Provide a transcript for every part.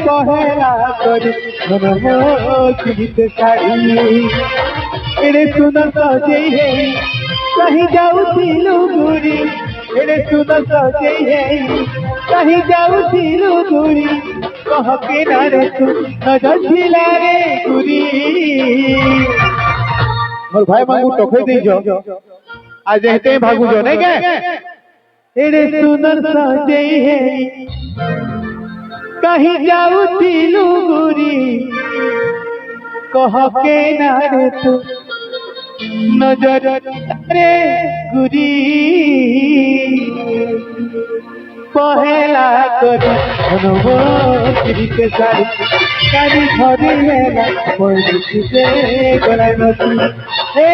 पहला कर मन मोहित साड़ी एड़े सुन सजे है कहीं जाऊथिलु गुरी एड़े सुन सजे है कहीं जाऊथिलु गुरी कह के ना रे तू नजर छिला रे गुरी मोर भाई मांगू टोके दे जो आज रहते भागू जो नहीं के एड़े सुंदर सजे है कहीं जाऊथिलु गुरी कह के ना रे तू नजर रे गुरी पहला कर मोहित साड़ी कानी धरी मेला मोहित गलाय नदी हे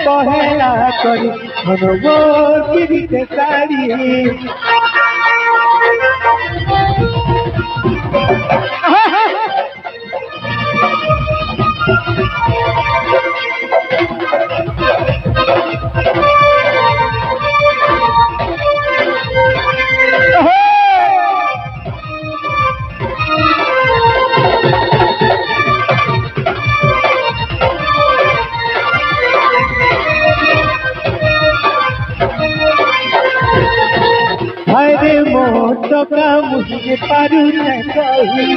पहला कर मोहित साड़ी हरे मोटका मुझे पारू नहीं कही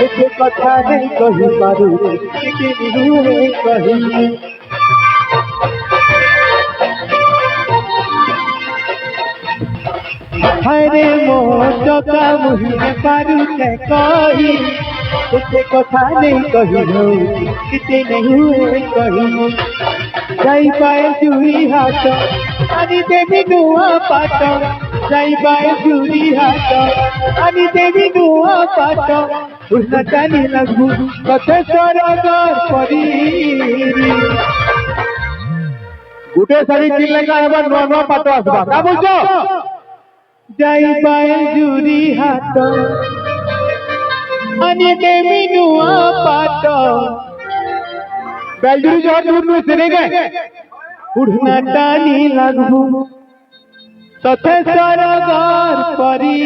एक कथा नहीं कही पारू कही हरे मोटका मुझे पारू नहीं कही एक कथा नहीं कही कितने नहीं हुए कही जाई पाए चूड़ी हाथ आनी देवी नुआ पाट जाई पाए चूड़ी हाथ आनी देवी नुआ पाट उष्ण जानी लगू कथे सरगर परी गुटे सारी किल्ले का एबा नुआ नुआ पाट आसबा का बुझो जाई पाए चूड़ी हाथ आनी देवी नुआ पाट बेलजुरी जो दूर में सिरे गए उड़ना टानी लगू तथे सरगर परी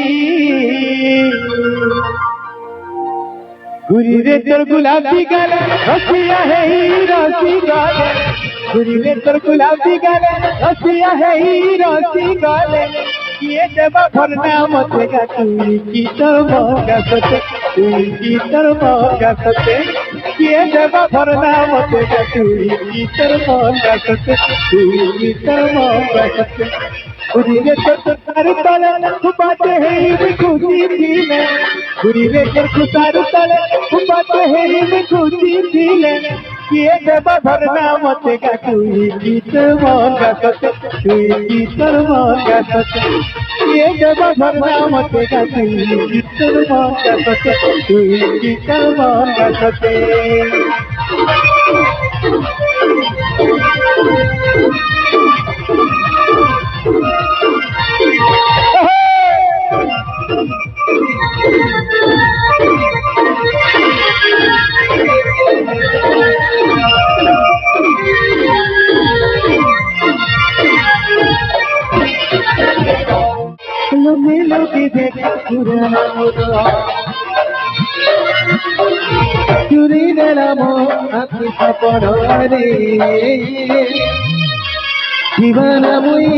गुरी रे तोर गुलाबी गाल रसिया है ही रसी गाल गुरी रे तोर गुलाबी गाल रसिया है ही रसी गाल किए देवा भरना मते का तुई की तोर मौका सते तुई की तोर मौका सते किए देवा भरना मते का तुई की तोर मौका सते तुई की तोर मौका सते गुरी रे तोर तार तले बाटे है खुशी दिले गुरी रे तोर तार तले बाटे है खुशी दिले किए देवा भरना मते का तुई की तोर मौका सते तुई की तोर मौका सते ये देवा भरना मते का तुई की तोर मौका सते तुई की तोर मौका सते मेलोडी देखा चुरी नेलामो आखि सपनरे दीवाना मुई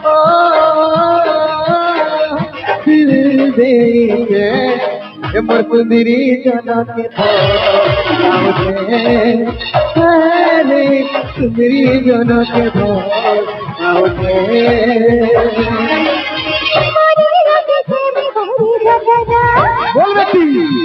ओ दिल दे मोर सुंदरी जनक रे सुंदरी जनक बोल बेटी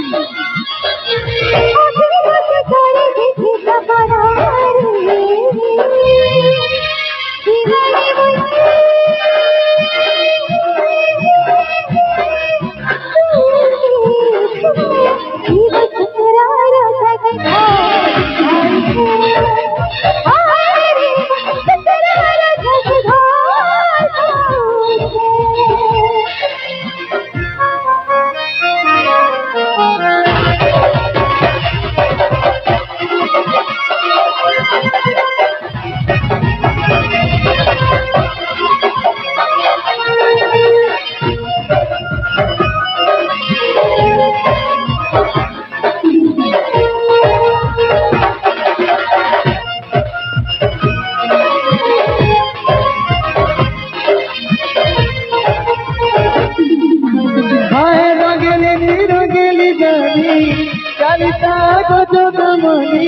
লালিতা গজনমণি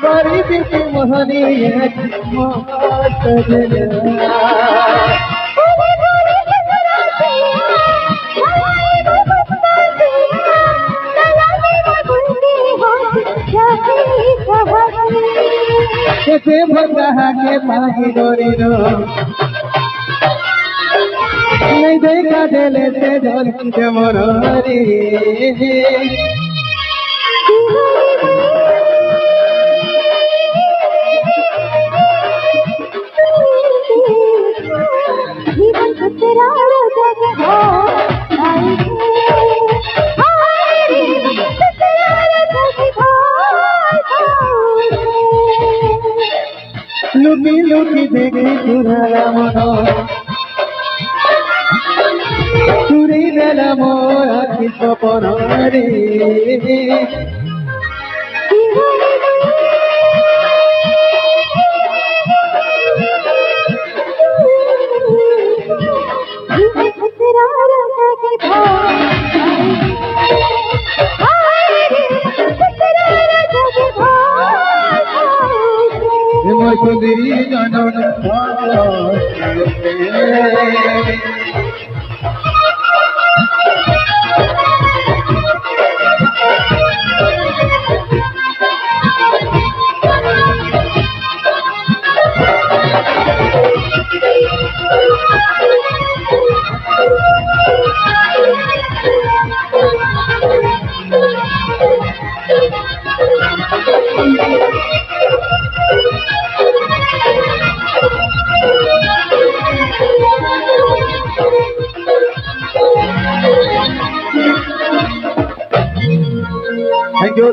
গরিবী মোহনী সজনা কেতে ভঙ্গা के पाही डोरीरो नहीं देखा देले से जल के मोरी जीवन तेरा जगह आई लुकी लुकी देखी तुरा मनो चुरी देला मोर आखि सपन रे मोर सुंदरी जनन थैंक यू